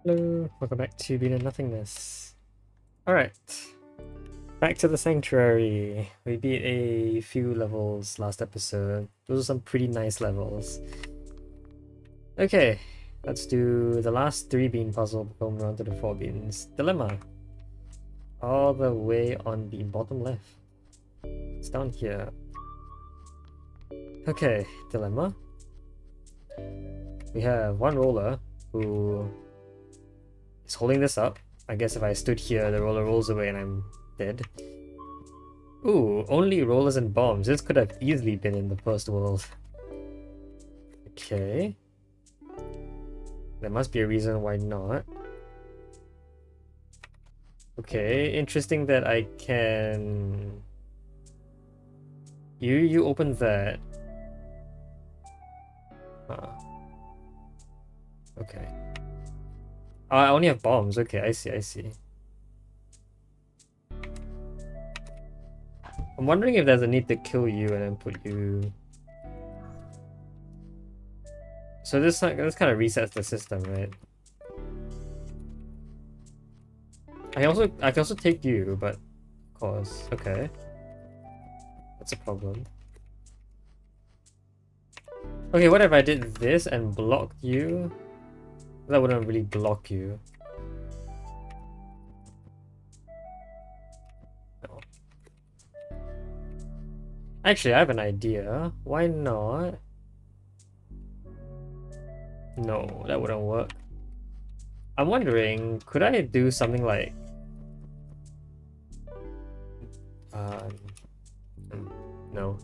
Hello, welcome back to Being in Nothingness. Alright, back to the Sanctuary. We beat a few levels last episode. Those are some pretty nice levels. Okay, let's do the last 3-bean puzzle before we move on to the 4 beans. Dilemma. All the way on the bottom left. It's down here. Okay, dilemma. We have one roller who is holding this up. I guess if I stood here, the roller rolls away and I'm dead. Ooh, only rollers and bombs. This could have easily been in the first world. Okay. There must be a reason why not. Okay, interesting that I can... You open that. Huh. Okay. I only have bombs. Okay, I see. I'm wondering if there's a need to kill you and then put you... So this kind of resets the system, right? I can also take you, but of course, okay. That's a problem. Okay, what if I did this and blocked you? That wouldn't really block you. No. Actually, I have an idea. Why not? No, that wouldn't work. I'm wondering, could I do something like... no.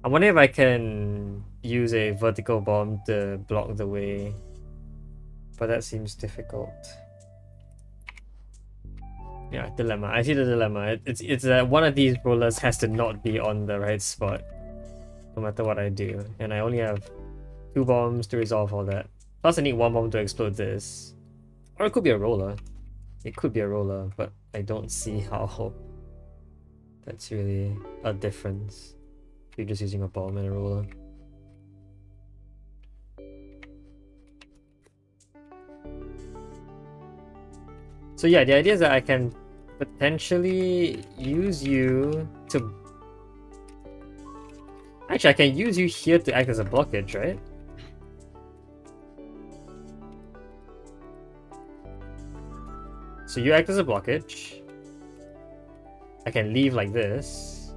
I'm wondering if I can use a vertical bomb to block the way. But that seems difficult. Yeah, dilemma. I see the dilemma. It's that one of these rollers has to not be on the right spot, no matter what I do. And I only have 2 bombs to resolve all that. Plus I need 1 bomb to explode this. Or it could be a roller. It could be a roller, but I don't see how that's really a difference. You're just using a bomb and a roller. So yeah, the idea is that I can potentially use you to... Actually, I can use you here to act as a blockage, right? So you act as a blockage. I can leave like this.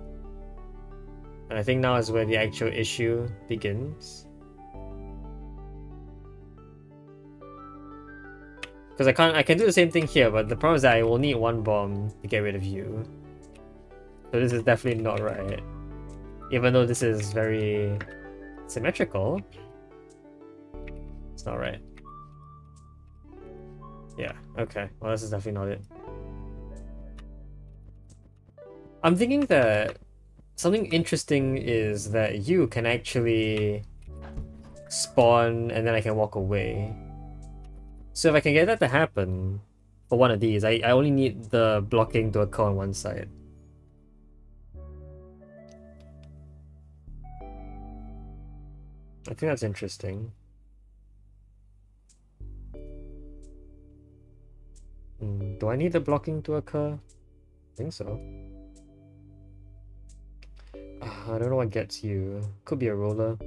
And I think now is where the actual issue begins. Because I can do the same thing here, but the problem is that I will need 1 bomb to get rid of you. So this is definitely not right. Even though this is very symmetrical, it's not right. Yeah, okay. Well, this is definitely not it. I'm thinking that something interesting is that you can actually spawn and then I can walk away. So if I can get that to happen for one of these, I only need the blocking to occur on one side. I think that's interesting. Do I need the blocking to occur? I think so. I don't know what gets you. Could be a roller.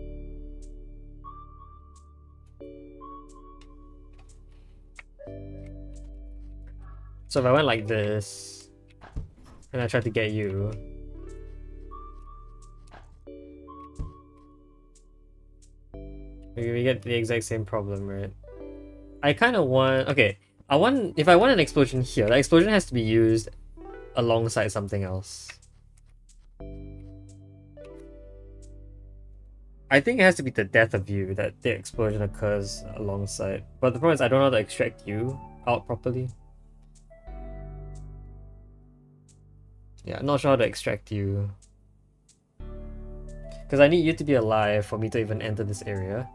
So if I went like this, and I tried to get you, we get the exact same problem, right? I kind of want... Okay, if I want an explosion here, the explosion has to be used alongside something else. I think it has to be the death of you that the explosion occurs alongside. But the problem is I don't know how to extract you out properly. Yeah, I'm not sure how to extract you. Because I need you to be alive for me to even enter this area.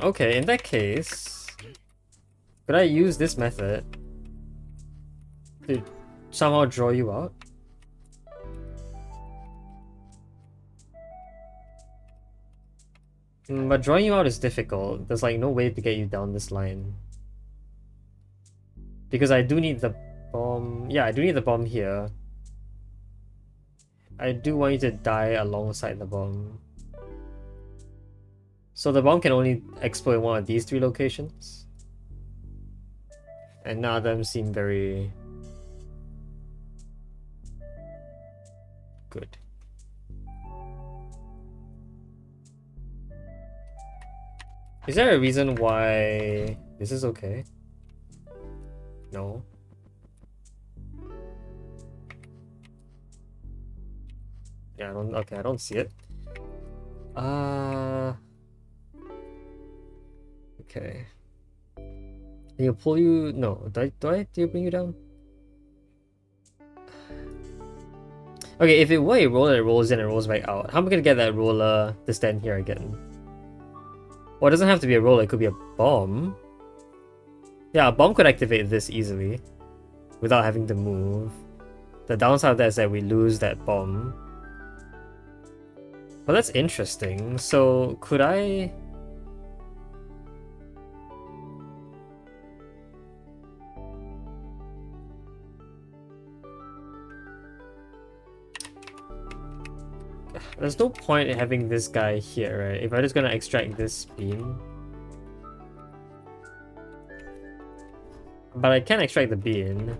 Okay, in that case, could I use this method to somehow draw you out. But drawing you out is difficult. There's like no way to get you down this line. Because I do need the bomb. Yeah, I do need the bomb here. I do want you to die alongside the bomb. So the bomb can only explode in one of these 3 locations. And none of them seem very good. Is there a reason why this is okay? No. Yeah, I don't see it. Okay. Can you pull you? No. Do you bring you down? Okay, if it were a roller that rolls in and rolls back out, how am I gonna get that roller to stand here again? Well, it doesn't have to be a roller, it could be a bomb. Yeah, a bomb could activate this easily without having to move. The downside of that is that we lose that bomb. Well, that's interesting. So, could I... There's no point in having this guy here, right? If I'm just gonna extract this beam. But I can extract the beam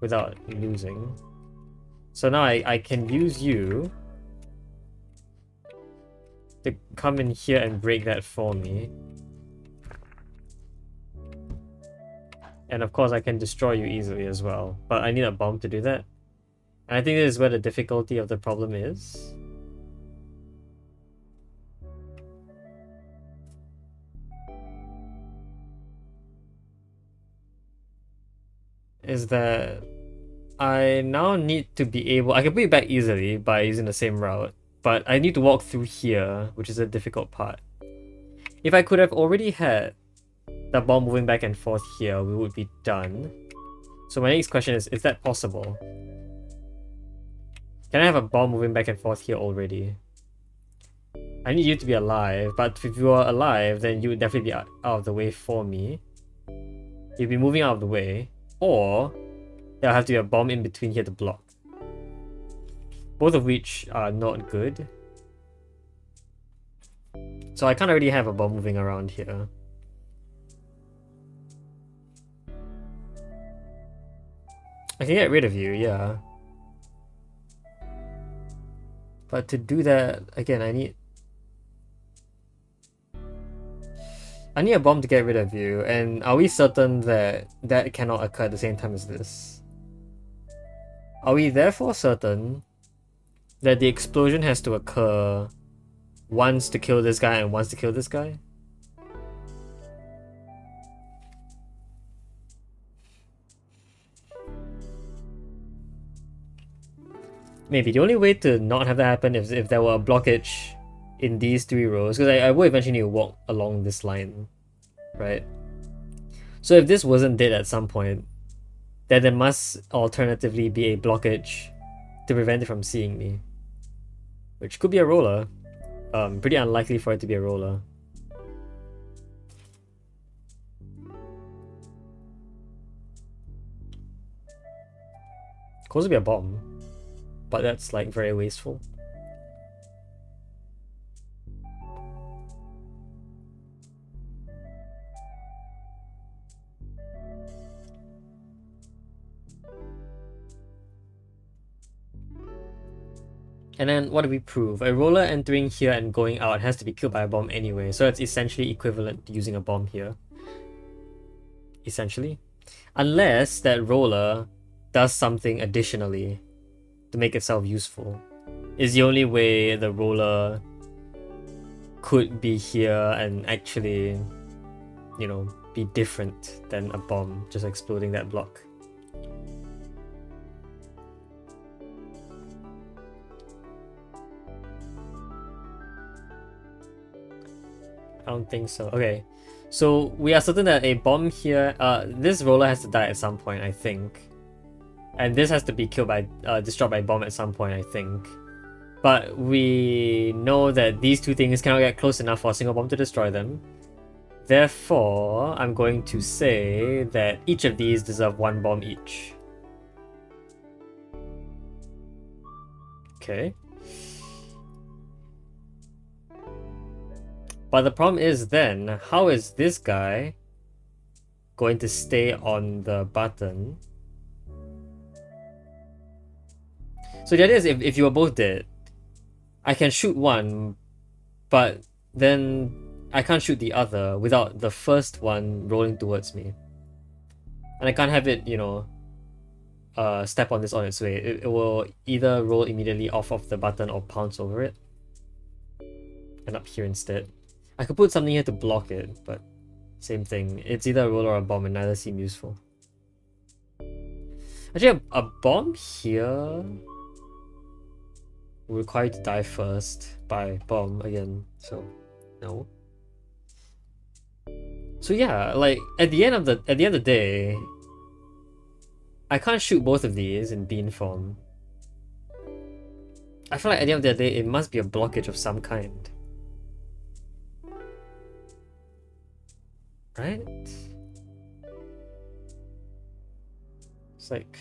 without losing. So now I can use you to come in here and break that for me. And of course I can destroy you easily as well. But I need a bomb to do that. And I think this is where the difficulty of the problem is. Is that I now need to be able... I can put it back easily by using the same route. But I need to walk through here, which is a difficult part. If I could have already had the bomb moving back and forth here, we would be done. So my next question is that possible? Can I have a bomb moving back and forth here already? I need you to be alive, but if you are alive, then you would definitely be out of the way for me. You'd be moving out of the way, or there'll have to be a bomb in between here to block. Both of which are not good. So I can't already have a bomb moving around here. I can get rid of you, yeah. But to do that, again, I need a bomb to get rid of you, and are we certain that that cannot occur at the same time as this? Are we therefore certain that the explosion has to occur once to kill this guy and once to kill this guy? Maybe. The only way to not have that happen is if there were a blockage in these 3 rows, because I will eventually need to walk along this line, right? So if this wasn't dead at some point, then there must alternatively be a blockage to prevent it from seeing me. Which could be a roller. Pretty unlikely for it to be a roller. Could also be a bomb. But that's like very wasteful. And then what do we prove? A roller entering here and going out has to be killed by a bomb anyway, so it's essentially equivalent to using a bomb here. Essentially. Unless that roller does something additionally to make itself useful. Is the only way the roller could be here and actually, you know, be different than a bomb just exploding that block. I don't think so. Okay, So we are certain that a bomb here, this roller has to die at some point, I think. And this has to be killed by, destroyed by bomb at some point, I think. But we know that these two things cannot get close enough for a single bomb to destroy them. Therefore, I'm going to say that each of these deserve one bomb each. Okay. But the problem is then, how is this guy going to stay on the button? So the idea is if you were both dead, I can shoot one, but then I can't shoot the other without the first one rolling towards me. And I can't have it, you know, step on this on its way. It will either roll immediately off of the button or pounce over it. And up here instead. I could put something here to block it, but same thing. It's either a roll or a bomb and neither seem useful. Actually, a bomb here will require you to die first by bomb again, so no. So yeah, like at the end of the day, I can't shoot both of these in bean form. I feel like at the end of the day, it must be a blockage of some kind. Right? It's like...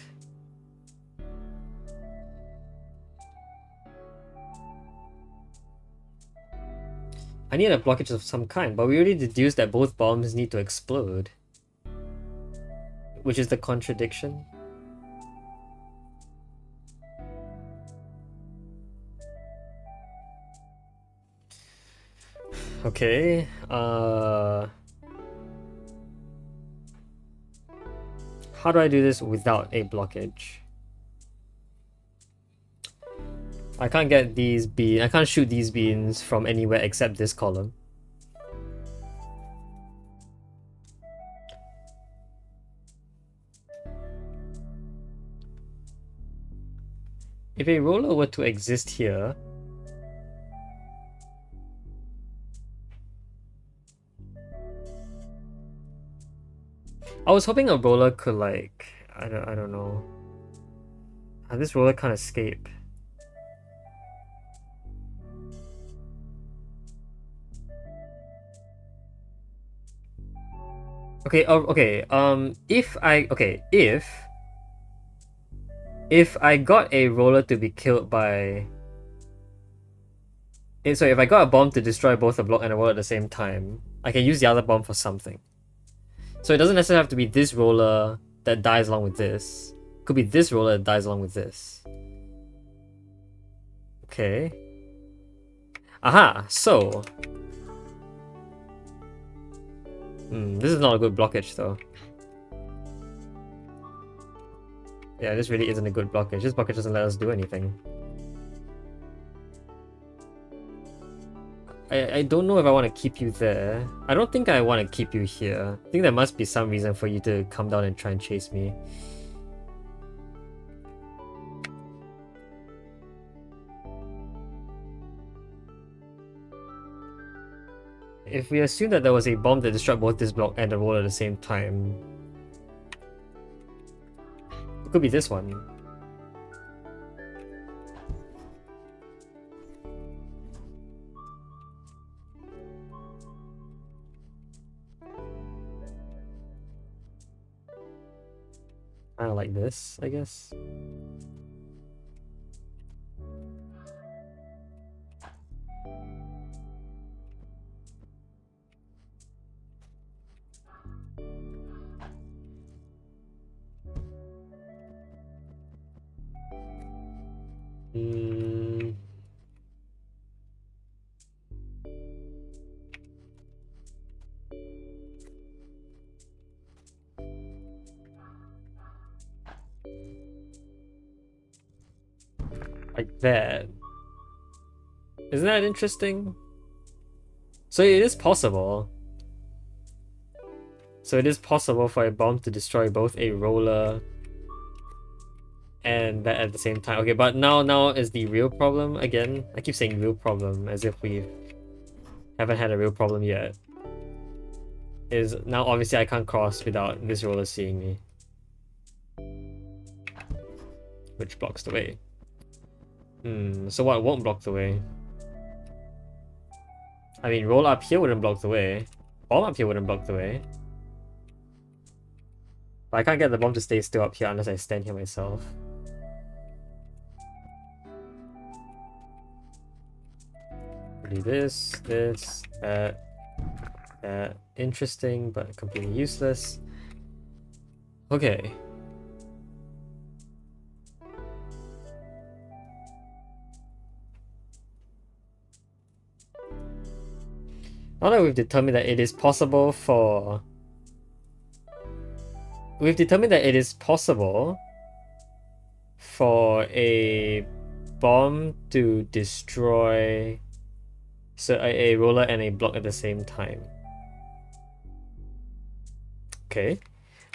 I need a blockage of some kind, but we already deduced that both bombs need to explode. Which is the contradiction. Okay, how do I do this without a blockage? I can't get these beans. I can't shoot these beans from anywhere except this column. If a roller were to exist here, I was hoping a roller could like I don't know. This roller can't escape. Okay, okay, if I got a roller to be killed by... So if I got a bomb to destroy both a block and a roller at the same time, I can use the other bomb for something. So it doesn't necessarily have to be this roller that dies along with this. It could be this roller that dies along with this. Okay. Aha, so... this is not a good blockage though. Yeah, this really isn't a good blockage. This blockage doesn't let us do anything. I don't know if I want to keep you there. I don't think I want to keep you here. I think there must be some reason for you to come down and try and chase me. If we assume that there was a bomb that destroyed both this block and the roller at the same time, it could be this one. Kind of like this, I guess. Like that. Isn't that interesting? So it is possible. So it is possible for a bomb to destroy both a roller and that at the same time. Okay, but now is the real problem again. I keep saying real problem as if we haven't had a real problem yet. is now obviously I can't cross without this roller seeing me. Which blocks the way. So what won't block the way? I mean, roll up here wouldn't block the way. Bomb up here wouldn't block the way. But I can't get the bomb to stay still up here unless I stand here myself. Do this, that. Interesting, but completely useless. Okay. Now that we've determined that it is possible for... We've determined that it is possible for a bomb to destroy a roller and a block at the same time. Okay.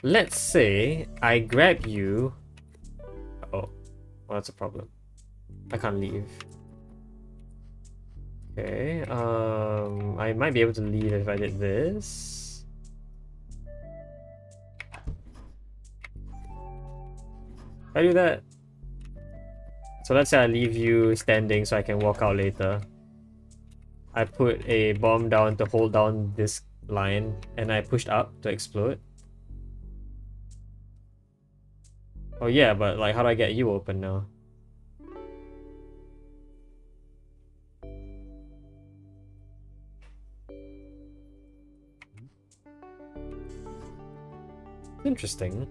Let's say I grab you... Oh, well, that's a problem. I can't leave. Okay, I might be able to leave if I did this. If I do that. So let's say I leave you standing so I can walk out later. I put a bomb down to hold down this line, and I pushed up to explode. Oh yeah, but like, how do I get you open now? Interesting.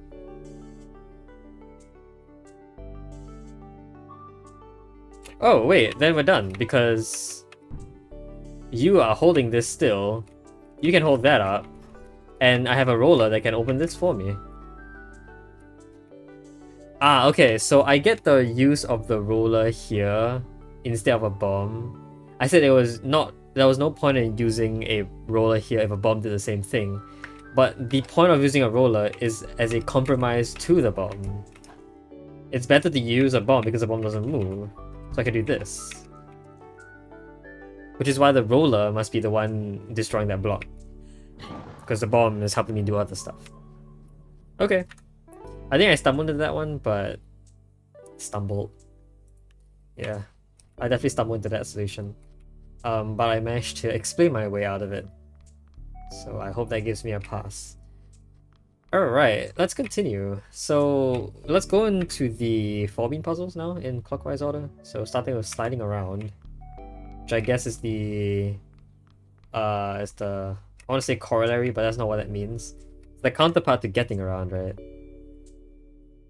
Oh wait, then we're done, because you are holding this still. You can hold that up, and I have a roller that can open this for me. Ah, okay, so I get the use of the roller here instead of a bomb. I said there was no point in using a roller here if a bomb did the same thing. But the point of using a roller is as a compromise to the bomb. It's better to use a bomb because the bomb doesn't move. So I can do this. Which is why the roller must be the one destroying that block. Because the bomb is helping me do other stuff. Okay. I think I stumbled into that one, but... Stumbled. Yeah. I definitely stumbled into that solution. But I managed to explain my way out of it. So I hope that gives me a pass. Alright, let's continue. So let's go into the 4-bean puzzles now in clockwise order. So starting with sliding around, which I guess is the I want to say corollary, but that's not what that means. It's the counterpart to getting around, right?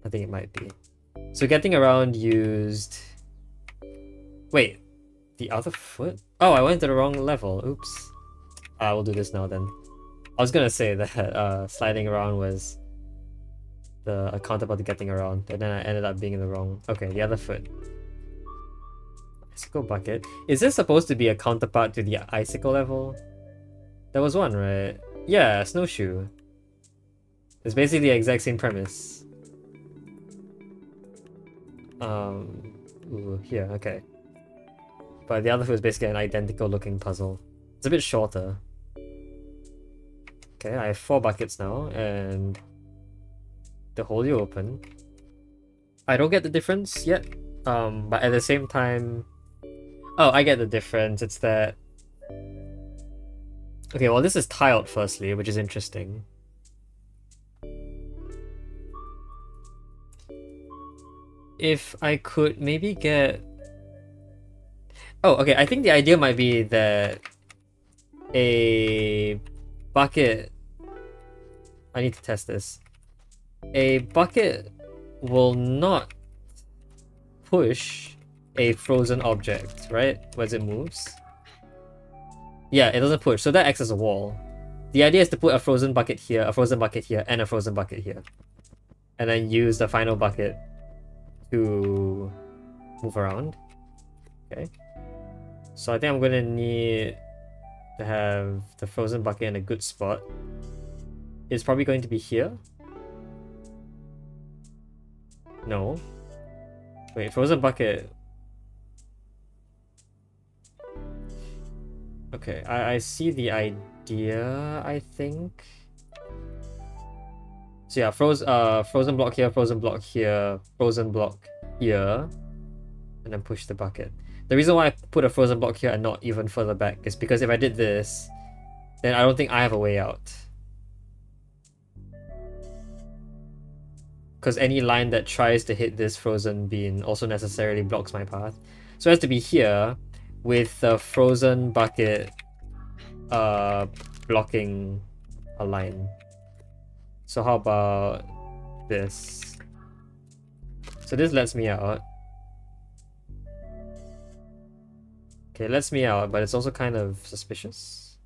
I think it might be. So getting around used... Wait, the other foot? Oh, I went to the wrong level. Oops. We'll do this now then. I was gonna say that sliding around was a counterpart to getting around, and then I ended up being in the wrong... Okay, the other foot. Icicle bucket. Is this supposed to be a counterpart to the icicle level? There was one, right? Yeah, snowshoe. It's basically the exact same premise. Ooh, here, okay. But the other foot is basically an identical looking puzzle. It's a bit shorter. Okay, I have 4 buckets now, and the hole you open. I don't get the difference yet, but at the same time... Oh, I get the difference. It's that... Okay, well this is tiled firstly, which is interesting. If I could maybe get... Oh, okay, I think the idea might be that a bucket... I need to test this. A bucket will not push a frozen object, right? As it moves. Yeah, it doesn't push, so that acts as a wall. The idea is to put a frozen bucket here, a frozen bucket here, and a frozen bucket here. And then use the final bucket to move around. Okay. So I think I'm gonna need to have the frozen bucket in a good spot. It's probably going to be here. No. Wait, frozen bucket. Okay, I see the idea. idea, I think. So yeah, frozen block here, frozen block here, frozen block here, and then push the bucket. The reason why I put a frozen block here and not even further back is because if I did this, then I don't think I have a way out. Because any line that tries to hit this frozen bean also necessarily blocks my path. So it has to be here with the frozen bucket blocking a line. So how about this? So this lets me out. Okay, it lets me out, but it's also kind of suspicious.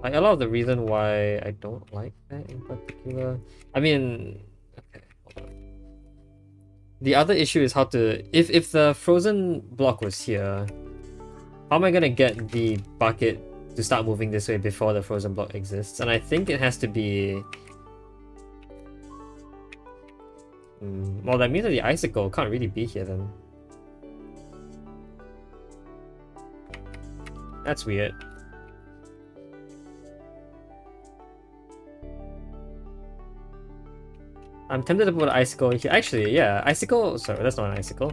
Like, a lot of the reason why I don't like that in particular. I mean, okay, hold on. The other issue is how to, if the frozen block was here, how am I gonna get the bucket to start moving this way before the frozen block exists? And I think it has to be... well, that means that the icicle can't really be here then. That's weird. I'm tempted to put an icicle here. Actually, yeah, icicle... Sorry, that's not an icicle.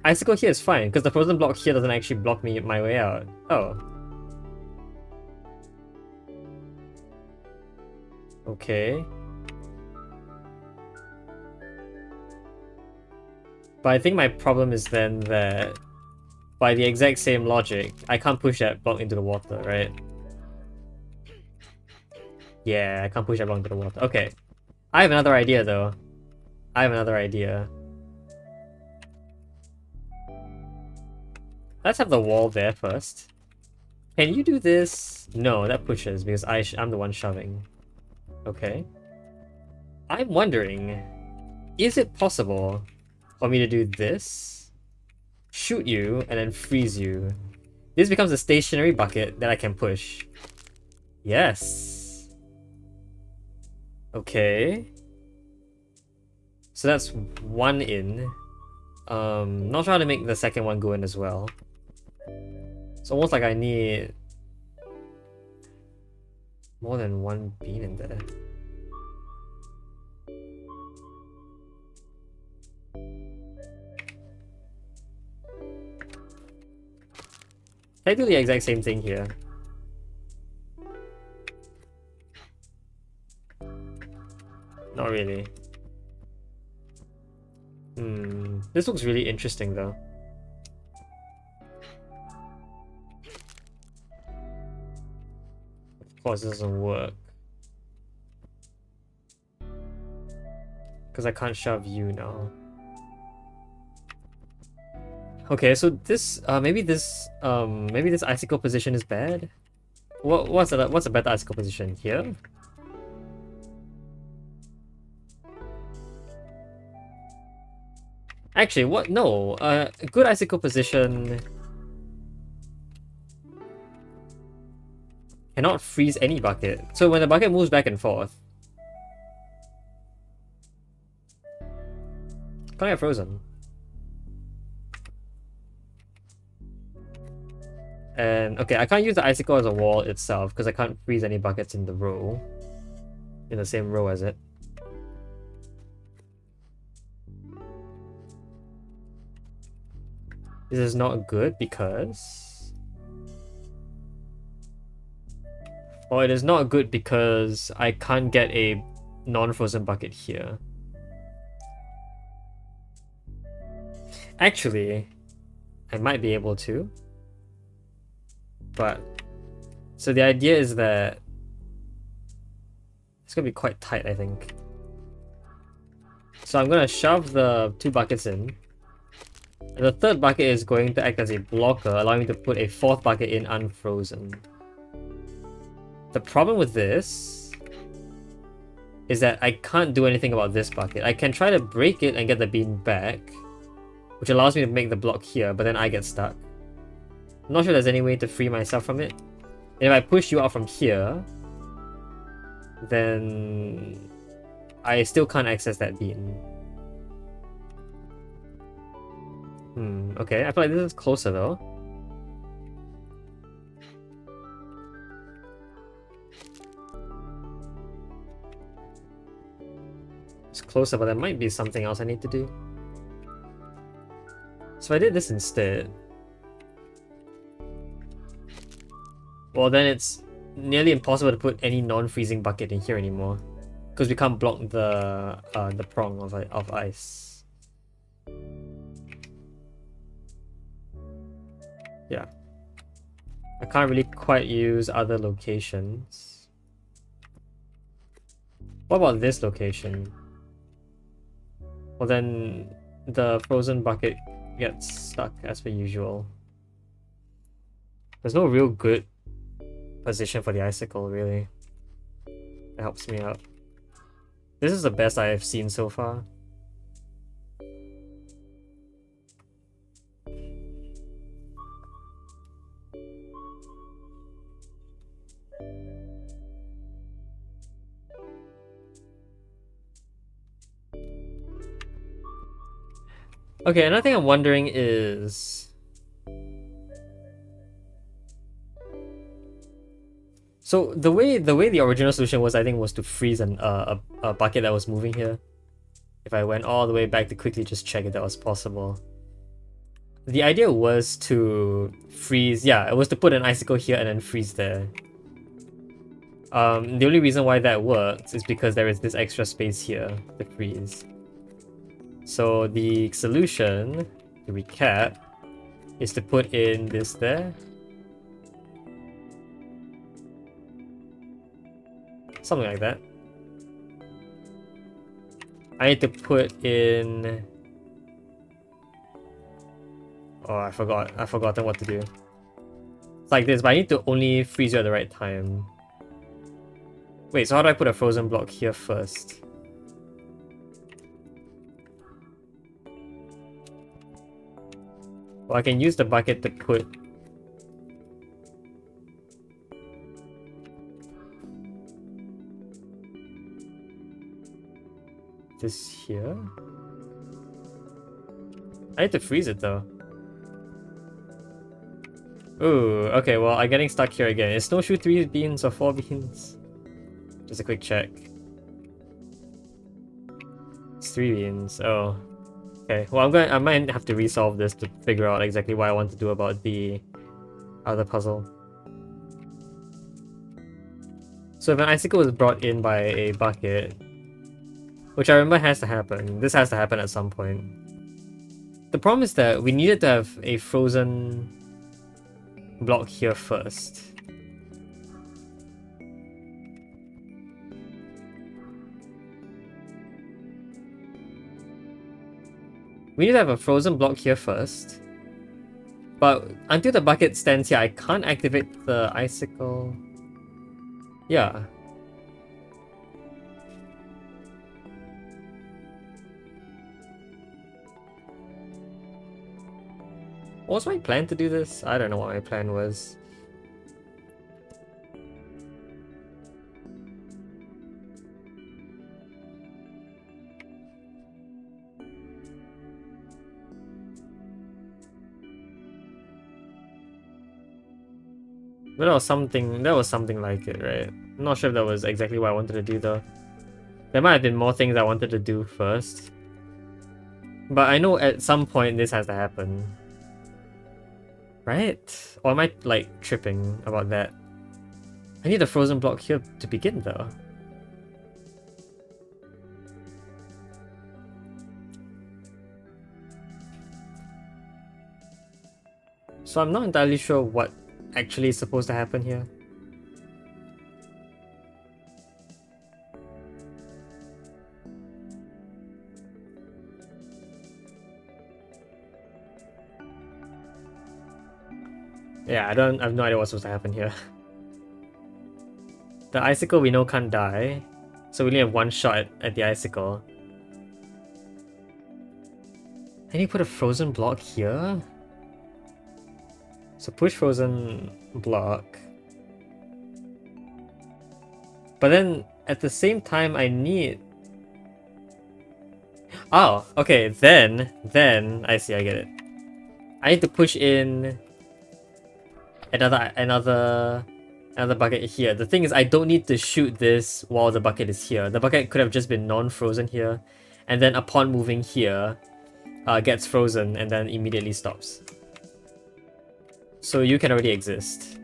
Icicle here is fine, because the frozen block here doesn't actually block me my way out. Oh. Okay. But I think my problem is then that by the exact same logic, I can't push that block into the water, right? Yeah, I can't push that block into the water. Okay. I have another idea though. I have another idea. Let's have the wall there first. Can you do this? No, that pushes because I'm the one shoving. Okay. I'm wondering, is it possible for me to do this, shoot you, and then freeze you? This becomes a stationary bucket that I can push. Yes. Okay. So that's one in. Not sure how to make the second one go in as well. It's almost like I need more than one bean in there. I do the exact same thing here. Not really. This looks really interesting though. Of course, it doesn't work. Because I can't shove you now. Okay, so this maybe this icicle position is bad. What's a better icicle position here? Actually, what? No, a good icicle position cannot freeze any bucket. So when the bucket moves back and forth, can't get frozen. And okay, I can't use the icicle as a wall itself because I can't freeze any buckets in the row, in the same row as it. This is not good because... Well, it is not good because I can't get a non-frozen bucket here. Actually, I might be able to. But... So the idea is that... It's gonna be quite tight, I think. So I'm gonna shove the two buckets in. And the third bucket is going to act as a blocker, allowing me to put a fourth bucket in unfrozen. The problem with this is that I can't do anything about this bucket. I can try to break it and get the bean back, which allows me to make the block here, but then I get stuck. I'm not sure there's any way to free myself from it. And if I push you out from here, then I still can't access that bean. Okay, I feel like this is closer though. It's closer, but there might be something else I need to do. So I did this instead. Well, then it's nearly impossible to put any non-freezing bucket in here anymore, because we can't block the prong of ice. Yeah, I can't really quite use other locations. What about this location? Well, then the frozen bucket gets stuck as per usual. There's no real good position for the icicle, really. It helps me out. This is the best I have seen so far. Okay, another thing I'm wondering is... So the way the original solution was, I think, was to freeze a bucket that was moving here. If I went all the way back to quickly just check if that was possible. The idea was to freeze, yeah, it was to put an icicle here and then freeze there. The only reason why that works is because there is this extra space here to freeze. So the solution, to recap, is to put in this there. Something like that. I need to put in... Oh, I've forgotten what to do. It's like this, but I need to only freeze you at the right time. Wait, so how do I put a frozen block here first? Well, I can use the bucket to put... this here? I need to freeze it though. Ooh, okay, well, I'm getting stuck here again. Is snowshoe 3 beans or 4 beans? Just a quick check. It's 3 beans, oh. Okay, well, I might have to resolve this to figure out exactly what I want to do about the other puzzle. So if an icicle is brought in by a bucket, which I remember has to happen, this has to happen at some point. The problem is that we needed to have a frozen block here first. We need to have a frozen block here first. But until the bucket stands here, I can't activate the icicle. Yeah. What was my plan to do this? I don't know what my plan was. But that was something like it, right? I'm not sure if that was exactly what I wanted to do though. There might have been more things I wanted to do first. But I know at some point this has to happen. Right? Or am I, like, tripping about that? I need a frozen block here to begin, though. So I'm not entirely sure what actually is supposed to happen here. Yeah, I have no idea what's supposed to happen here. The icicle we know can't die, so we only have one shot at the icicle. I need to put a frozen block here? So push frozen block. But then, at the same time, I need... Oh, okay, then, I see, I get it. I need to push in another bucket here. The thing is, I don't need to shoot this while the bucket is here. The bucket could have just been non-frozen here, and then upon moving here, gets frozen and then immediately stops. So you can already exist.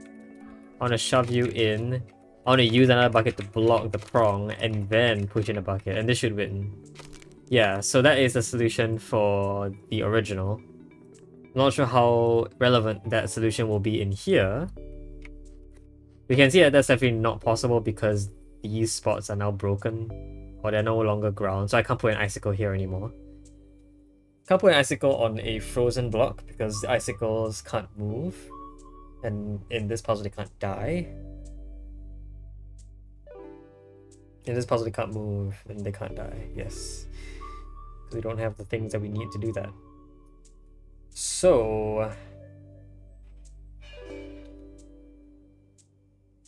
I want to shove you in. I want to use another bucket to block the prong and then push in a bucket, and this should win. Yeah, so that is the solution for the original. Not sure how relevant that solution will be in here. We can see that that's definitely not possible because these spots are now broken, or they're no longer ground, so I can't put an icicle here anymore. Can't put an icicle on a frozen block because the icicles can't move, and in this puzzle they can't die. In this puzzle they can't move and they can't die, yes. Because we don't have the things that we need to do that. So...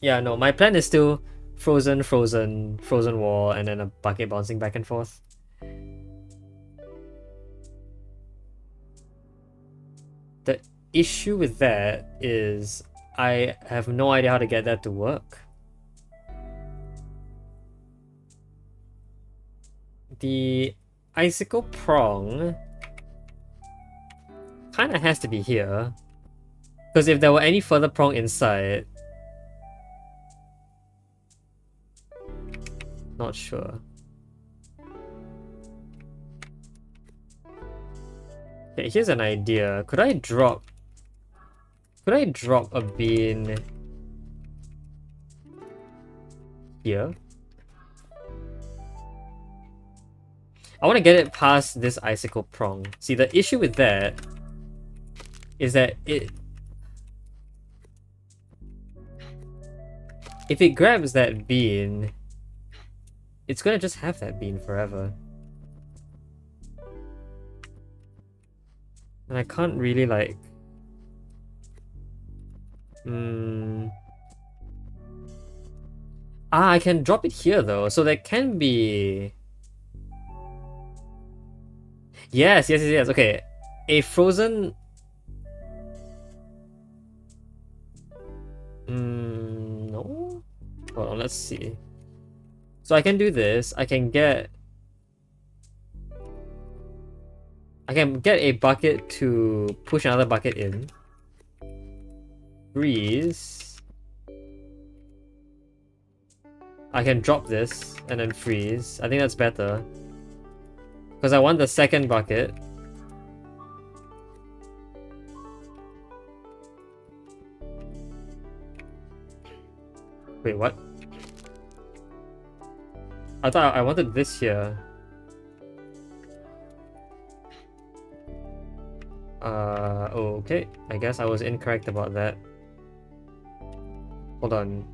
yeah, no, my plan is still frozen, frozen, frozen wall, and then a bucket bouncing back and forth. The issue with that is I have no idea how to get that to work. The icicle prong kind of has to be here. Because if there were any further prong inside... not sure. Okay, here's an idea. Could I drop a bean here? I want to get it past this icicle prong. See, the issue with that is that if it grabs that bean, it's gonna just have that bean forever. And I can't really like... I can drop it here though, so there can be... yes, okay. A frozen... no? Hold on, let's see. So I can do this. I can get a bucket to push another bucket in. Freeze. I can drop this and then freeze. I think that's better. Because I want the second bucket. Wait, what? I thought I wanted this here. Okay. I guess I was incorrect about that. Hold on.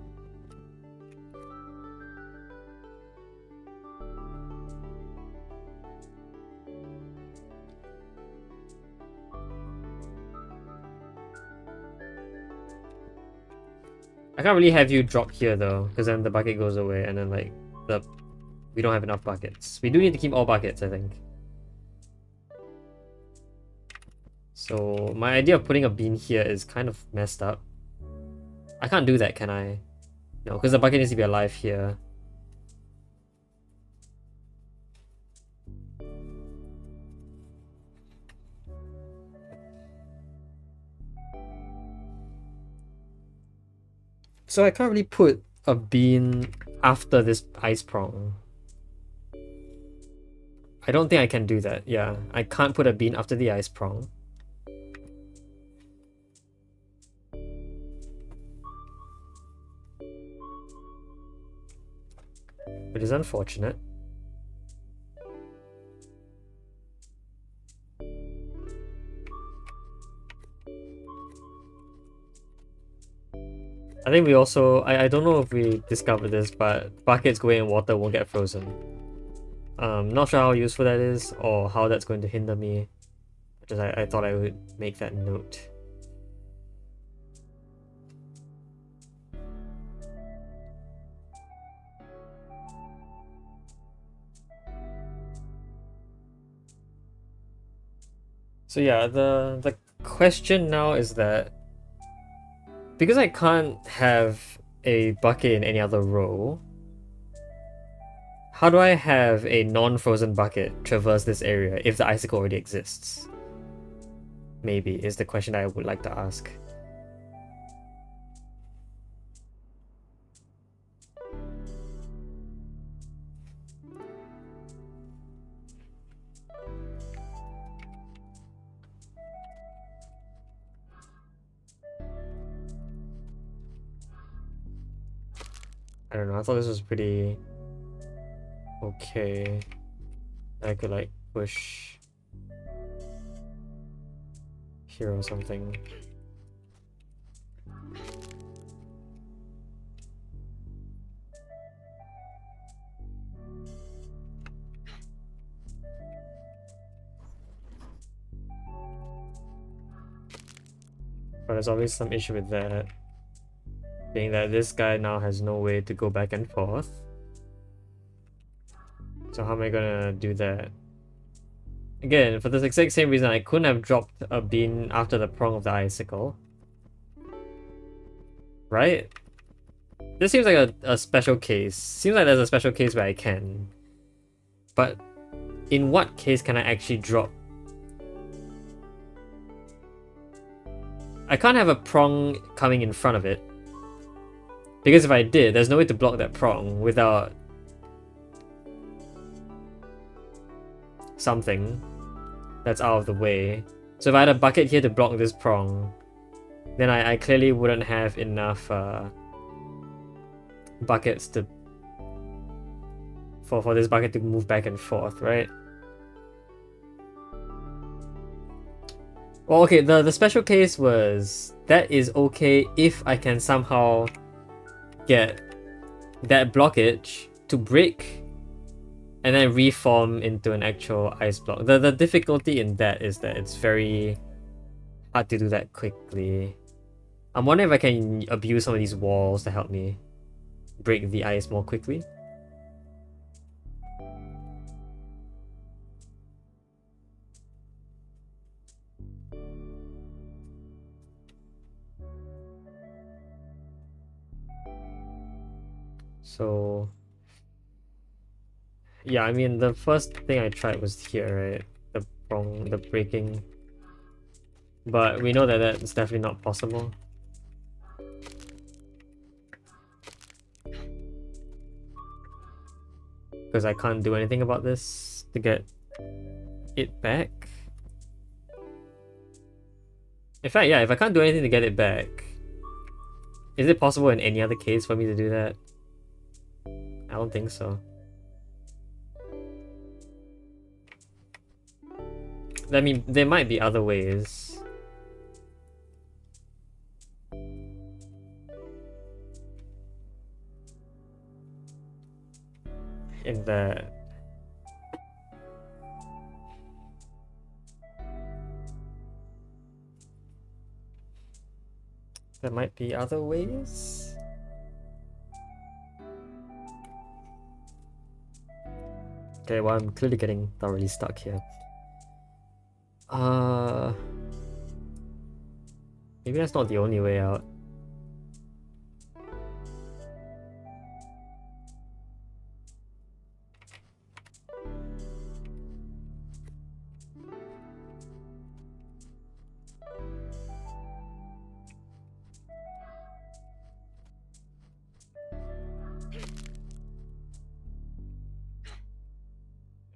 I can't really have you drop here though, because then the bucket goes away and then like we don't have enough buckets. We do need to keep all buckets, I think. So my idea of putting a bean here is kind of messed up. I can't do that, can I? No, because the bucket needs to be alive here. So I can't really put a bean after this ice prong. I don't think I can do that. Yeah, I can't put a bean after the ice prong. Which is unfortunate. I think we also... I don't know if we discovered this, but buckets going in water won't get frozen. Not sure how useful that is or how that's going to hinder me. Just I thought I would make that note. So yeah, the question now is that because I can't have a bucket in any other row, how do I have a non-frozen bucket traverse this area if the icicle already exists? Maybe is the question I would like to ask. I don't know, I thought this was pretty okay. I could like push here or something. But there's always some issue with that. Being that this guy now has no way to go back and forth. So how am I gonna do that? Again, for the exact same reason, I couldn't have dropped a bean after the prong of the icicle. Right? This seems like a special case. Seems like there's a special case where I can. But in what case can I actually drop? I can't have a prong coming in front of it. Because if I did, there's no way to block that prong without something that's out of the way. So if I had a bucket here to block this prong, then I clearly wouldn't have enough buckets to for this bucket to move back and forth, right? Well, okay, the special case was that is okay if I can somehow get that blockage to break and then reform into an actual ice block. The difficulty in that is that it's very hard to do that quickly. I'm wondering if I can abuse some of these walls to help me break the ice more quickly. So yeah, I mean the first thing I tried was here, right? The breaking. But we know that that's definitely not possible. Because I can't do anything about this to get it back. In fact, yeah, if I can't do anything to get it back, is it possible in any other case for me to do that? I don't think so. I mean, there might be other ways. In that there might be other ways. Okay, well, I'm clearly getting thoroughly stuck here. Maybe that's not the only way out.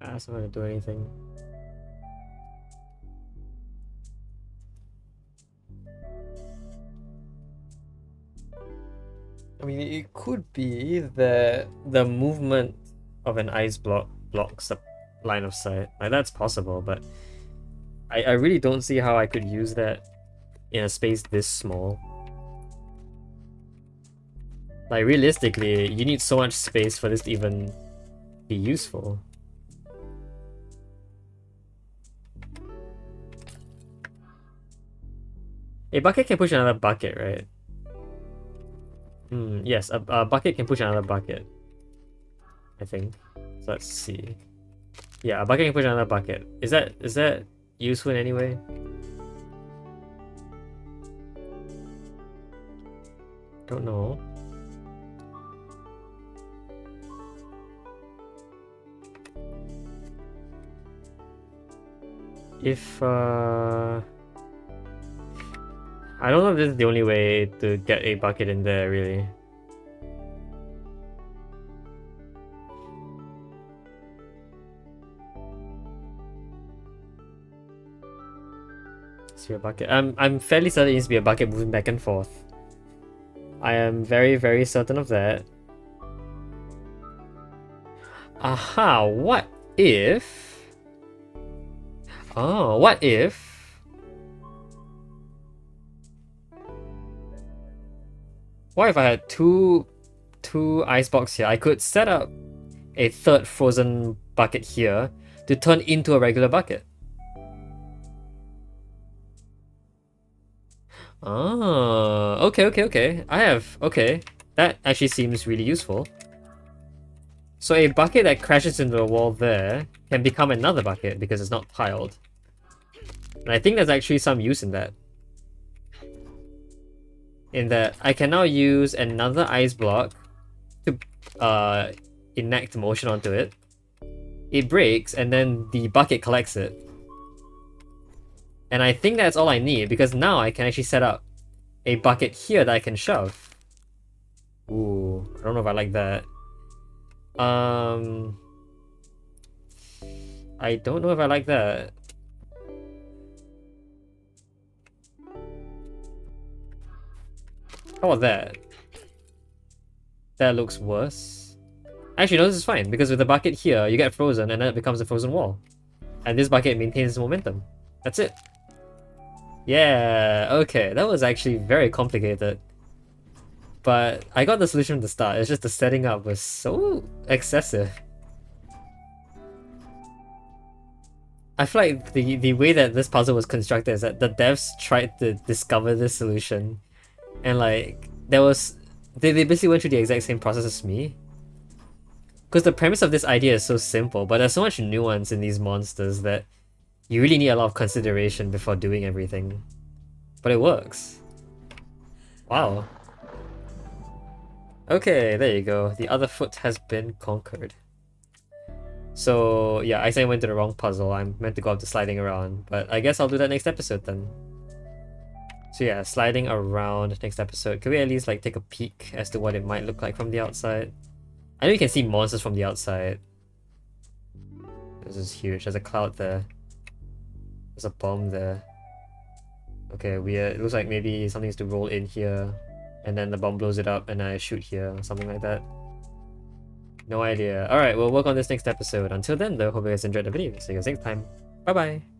That's not gonna do anything. I mean, it could be that the movement of an ice block blocks the line of sight. Like, that's possible, but I really don't see how I could use that in a space this small. Like, realistically, you need so much space for this to even be useful. A bucket can push another bucket, right? Yes, a bucket can push another bucket, I think. So let's see. Yeah, a bucket can push another bucket. Is that useful in any way? Don't know. If I don't know if this is the only way to get a bucket in there, really. Needs to be a bucket. I'm fairly certain it needs to be a bucket moving back and forth. I am very, very certain of that. Aha, what if... Oh, what if... What if I had two ice box here? I could set up a third frozen bucket here to turn into a regular bucket. Oh, okay. Okay. That actually seems really useful. So a bucket that crashes into the wall there can become another bucket because it's not tiled. And I think there's actually some use in that. In that I can now use another ice block to enact motion onto it. It breaks and then the bucket collects it. And I think that's all I need because now I can actually set up a bucket here that I can shove. Ooh, I don't know if I like that. I don't know if I like that. How about that? That looks worse. Actually, no, this is fine because with the bucket here, you get frozen and then it becomes a frozen wall. And this bucket maintains momentum. That's it. Yeah, okay, that was actually very complicated. But I got the solution from the start, it's just the setting up was so excessive. I feel like the way that this puzzle was constructed is that the devs tried to discover this solution. And like, they basically went through the exact same process as me. Because the premise of this idea is so simple, but there's so much nuance in these monsters that you really need a lot of consideration before doing everything. But it works. Wow. Okay, there you go. The other foot has been conquered. So yeah, I went to the wrong puzzle. I'm meant to go up to sliding around, but I guess I'll do that next episode then. So yeah, sliding around next episode. Can we at least like take a peek as to what it might look like from the outside? I know you can see monsters from the outside. This is huge. There's a cloud there. There's a bomb there. Okay, weird. It looks like maybe something needs to roll in here, and then the bomb blows it up, and I shoot here, or something like that. No idea. Alright, we'll work on this next episode. Until then though, hope you guys enjoyed the video. See you guys next time. Bye bye!